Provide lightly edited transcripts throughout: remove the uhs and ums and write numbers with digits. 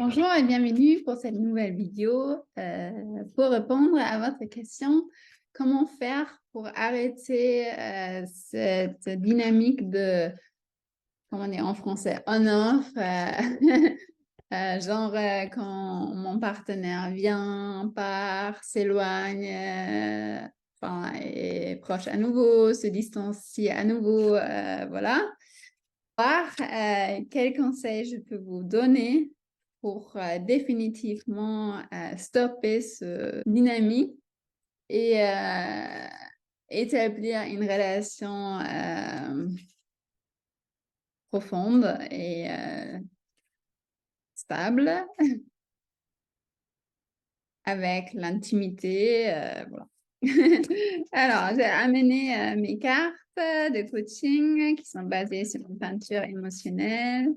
Bonjour et bienvenue pour cette nouvelle vidéo. Pour répondre à votre question, comment faire pour arrêter cette dynamique de, comment dire en français, on-off, quand mon partenaire vient, part, s'éloigne, enfin, est proche à nouveau, se distancie à nouveau, voilà. Voir quels conseils je peux vous donner pour définitivement stopper ce dynamique et établir une relation profonde et stable avec l'intimité. Voilà. Alors, j'ai amené mes cartes de coaching qui sont basées sur une peinture émotionnelle.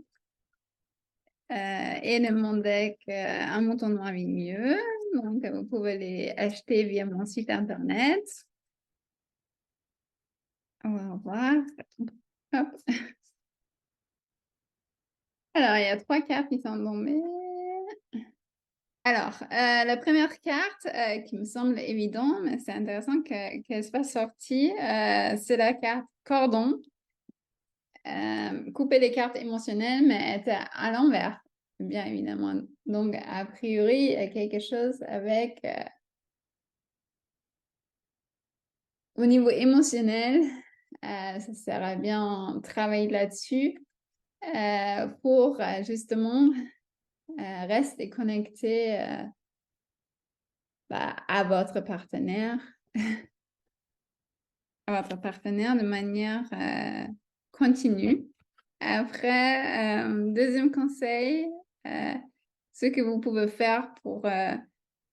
Et de mon deck Un mouton noir mieux. Donc, vous pouvez les acheter via mon site internet. On va voir. Hop. Alors, il y a 3 cartes qui sont tombées. Alors, la première carte qui me semble évidente, mais c'est intéressant qu'elle soit sortie, c'est la carte cordon. Couper les cartes émotionnelles, mais elle était à l'envers, bien évidemment. Donc, a priori, il y a quelque chose avec... au niveau émotionnel, ça sert à bien travailler là-dessus pour justement rester connecté à votre partenaire, de manière continue. Après, deuxième conseil, ce que vous pouvez faire pour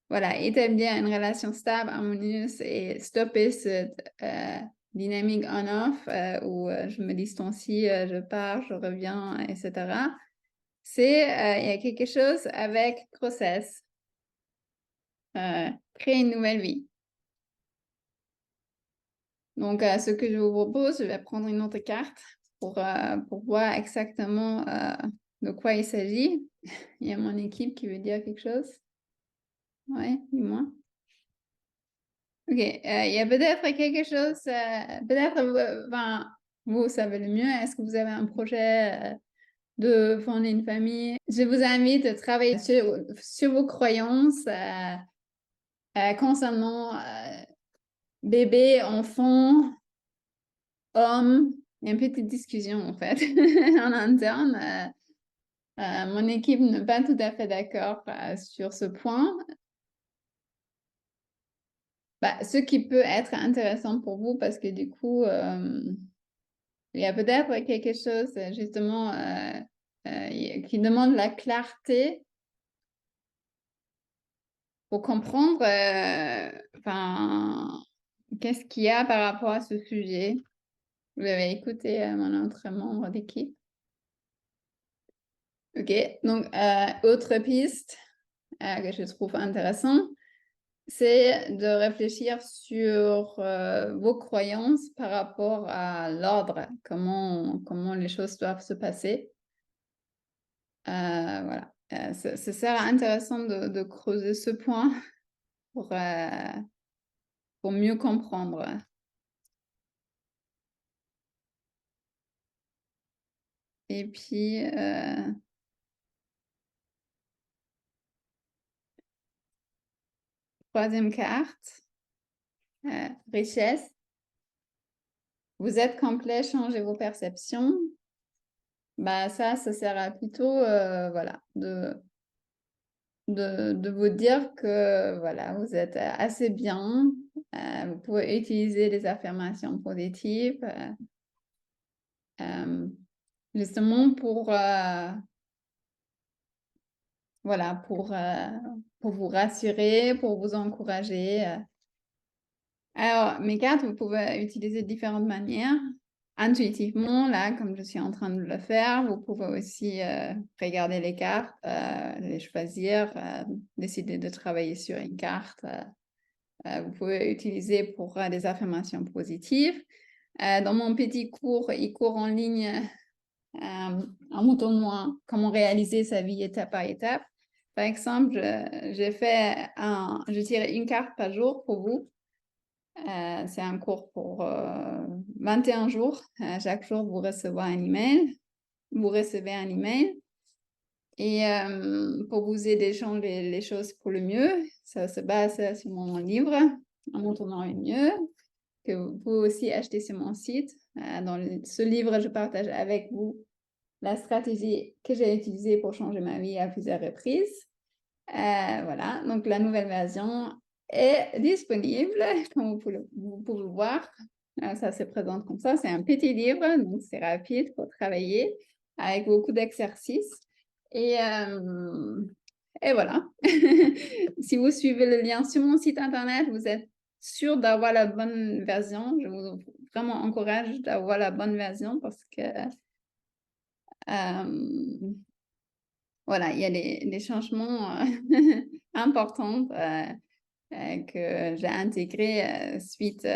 voilà, établir une relation stable, harmonieuse et stopper cette dynamique on-off où je me distancie, je pars, je reviens, etc. C'est, il y a quelque chose avec grossesse, créer une nouvelle vie. Donc, ce que je vous propose, je vais prendre une autre carte pour voir exactement de quoi il s'agit. Il y a mon équipe qui veut dire quelque chose. Oui, dis-moi. Ok, il y a peut-être quelque chose, peut-être, enfin, vous savez le mieux, est-ce que vous avez un projet de fonder une famille? Je vous invite à travailler sur vos croyances concernant bébé, enfant, homme. Il y a une petite discussion en fait en interne. Mon équipe n'est pas tout à fait d'accord sur ce point. Ce qui peut être intéressant pour vous parce que du coup, il y a peut-être quelque chose justement qui demande la clarté pour comprendre enfin, qu'est-ce qu'il y a par rapport à ce sujet. Vous avez écouté mon autre membre d'équipe. Ok, donc autre piste que je trouve intéressante, c'est de réfléchir sur vos croyances par rapport à l'ordre, comment les choses doivent se passer. Voilà. Ça sert intéressant de creuser ce point pour mieux comprendre. Et puis, troisième carte, richesse. Vous êtes complet, changez vos perceptions. Ça sert à plutôt voilà, de vous dire que voilà, vous êtes assez bien. Vous pouvez utiliser des affirmations positives justement voilà, pour vous rassurer, pour vous encourager. Alors, mes cartes, vous pouvez utiliser de différentes manières. Intuitivement, là, comme je suis en train de le faire, vous pouvez aussi regarder les cartes, les choisir, décider de travailler sur une carte. Vous pouvez utiliser pour des affirmations positives. Dans mon petit cours, e-cours en ligne, un mouton noir, comment réaliser sa vie étape par étape. Par exemple, je tire une carte par jour pour vous. C'est un cours pour 21 jours. Chaque jour, vous recevez un email. Vous recevez un email. Et pour vous aider à changer les choses pour le mieux, ça se base sur mon livre, En montrant le mieux, que vous pouvez aussi acheter sur mon site. Dans ce livre, je partage avec vous la stratégie que j'ai utilisée pour changer ma vie à plusieurs reprises. Voilà, donc la nouvelle version est disponible, comme vous pouvez voir. Ça se présente comme ça, c'est un petit livre, donc c'est rapide pour travailler avec beaucoup d'exercices. Et, et voilà. Si vous suivez le lien sur mon site internet, vous êtes sûr d'avoir la bonne version. Je vous vraiment encourage d'avoir la bonne version parce que voilà, il y a des changements importants que j'ai intégrés suite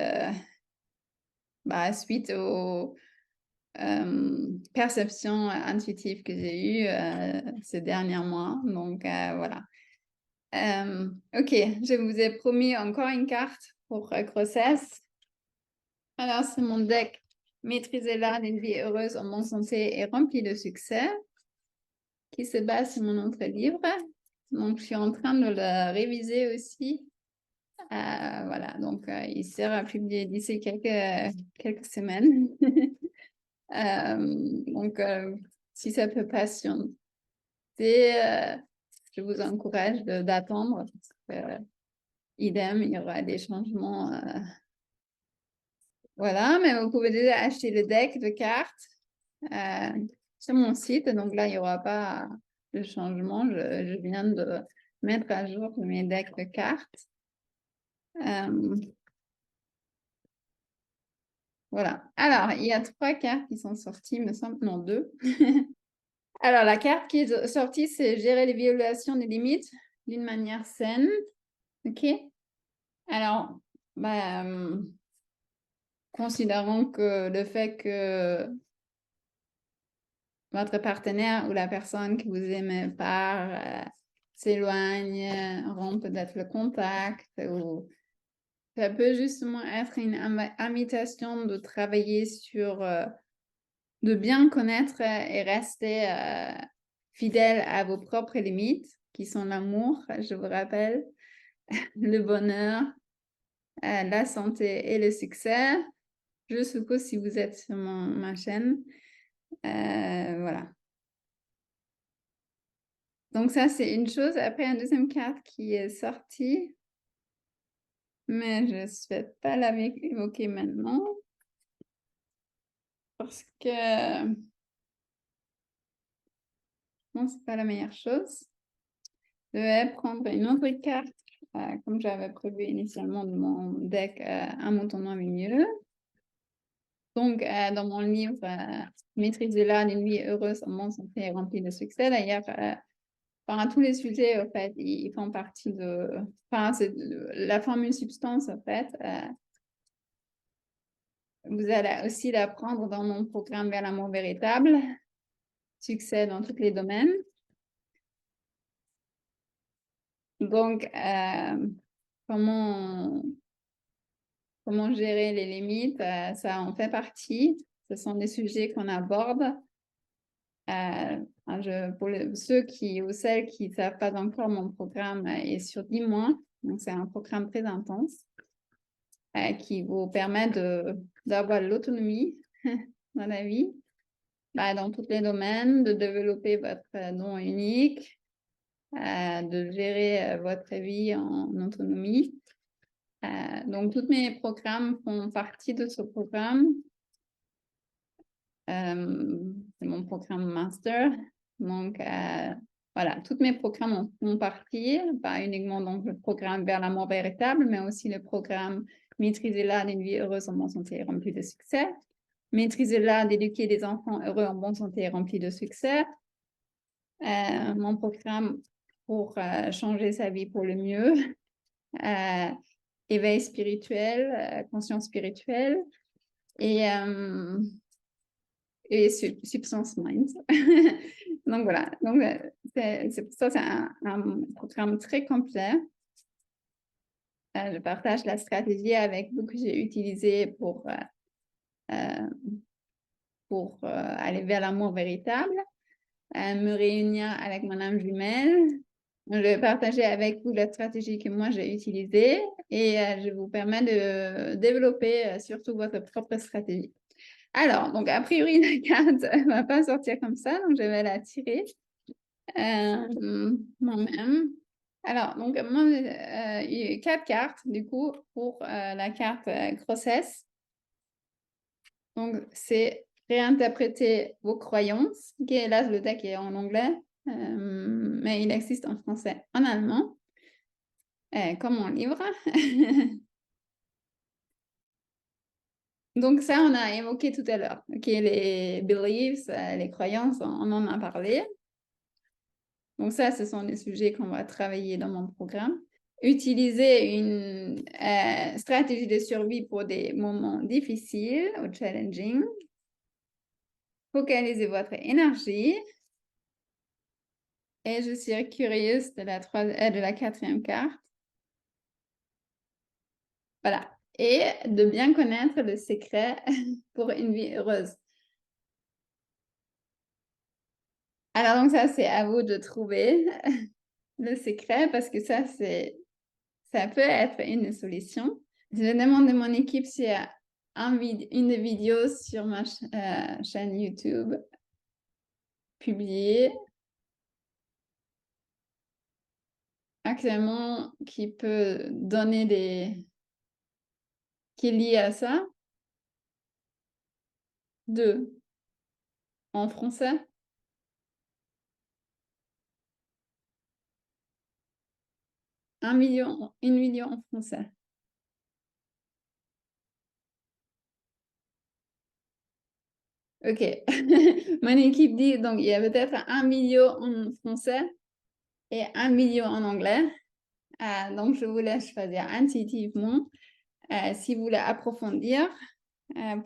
aux perceptions intuitives que j'ai eues ces derniers mois. Donc, voilà. Ok, je vous ai promis encore une carte pour grossesse. Alors, c'est mon deck Maîtriser l'art d'une vie heureuse en bonne santé et remplie de succès, qui se base sur mon autre livre. Donc, je suis en train de le réviser aussi. Voilà, donc il sera publié d'ici quelques semaines. Donc, si ça peut patienter, je vous encourage d'attendre. Idem, il y aura des changements. Voilà, mais vous pouvez déjà acheter le deck de cartes sur mon site. Donc là, il n'y aura pas de changement. Je viens de mettre à jour mes decks de cartes. Voilà. Alors, il y a 3 cartes qui sont sorties, me semble, non, 2. Alors, la carte qui est sortie, c'est gérer les violations des limites d'une manière saine. OK? Alors, bah, considérons que le fait que votre partenaire ou la personne que vous aimez part s'éloigne, rompt peut-être le contact, ou ça peut justement être une invitation de travailler sur de bien connaître et rester fidèle à vos propres limites, qui sont l'amour, je vous rappelle, le bonheur, la santé et le succès. Je suppose si vous êtes sur ma chaîne. Voilà. Donc ça, c'est une chose. Après, une deuxième carte qui est sortie, mais je ne souhaite pas l'évoquer maintenant parce que non, c'est pas la meilleure chose. Je vais prendre une autre carte, comme j'avais prévu initialement de mon deck Un mouton noir mieux. Donc, dans mon livre Maîtriser l'art d'une vie heureuse en bonne santé et remplie de succès, d'ailleurs, enfin, tous les sujets, en fait, ils font partie de... Enfin, c'est la formule substance, en fait. Vous allez aussi l'apprendre dans mon programme Vers l'amour véritable. Succès dans tous les domaines. Donc, comment gérer les limites, ça en fait partie. Ce sont des sujets qu'on aborde. Pour ceux ou celles qui ne savent pas encore, mon programme est sur 10 mois. Donc, c'est un programme très intense qui vous permet d'avoir l'autonomie dans la vie, dans tous les domaines, de développer votre don unique, de gérer votre vie en autonomie. Donc, tous mes programmes font partie de ce programme. C'est mon programme master. Donc, voilà, tous mes programmes en font partie, pas uniquement donc, le programme Vers l'amour véritable, mais aussi le programme Maîtriser l'art d'une vie heureuse en bonne santé et remplie de succès. Maîtriser l'art d'éduquer des enfants heureux en bonne santé et remplis de succès. Mon programme pour changer sa vie pour le mieux. Éveil spirituel, conscience spirituelle. Et et Substance Mind. Donc voilà, donc, c'est pour ça c'est un programme très complet. Je partage la stratégie avec vous que j'ai utilisée pour aller vers l'amour véritable, me réunir avec mon âme jumelle. Je vais partager avec vous la stratégie que moi j'ai utilisée et je vous permets de développer surtout votre propre stratégie. Alors, donc a priori, la carte ne va pas sortir comme ça, donc je vais la tirer moi-même. Alors, donc moi, il y a 4 cartes du coup pour la carte grossesse. Donc, c'est réinterpréter vos croyances. Okay, là, le deck est en anglais, mais il existe en français, en allemand, comme mon livre. Donc, ça, on a évoqué tout à l'heure. Okay, les beliefs, les croyances, on en a parlé. Donc, ça, ce sont les sujets qu'on va travailler dans mon programme. Utiliser une stratégie de survie pour des moments difficiles ou challenging. Focalisez votre énergie. Et je suis curieuse de la quatrième carte. Voilà. Et de bien connaître le secret pour une vie heureuse. Alors, donc ça, c'est à vous de trouver le secret parce que ça peut être une solution. Je demande à mon équipe s'il y a une vidéo sur ma chaîne YouTube publiée actuellement qui peut donner qui est lié à ça. 2 en français. 1 million en français. Ok. Mon équipe dit donc il y a peut-être 1 million en français et 1 million en anglais. Donc je vous laisse choisir intuitivement. Si vous voulez approfondir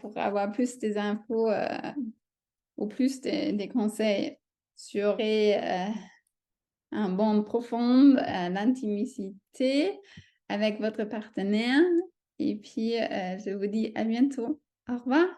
pour avoir plus des infos ou plus des conseils sur un bond profond, l'intimité avec votre partenaire. Et puis je vous dis à bientôt. Au revoir.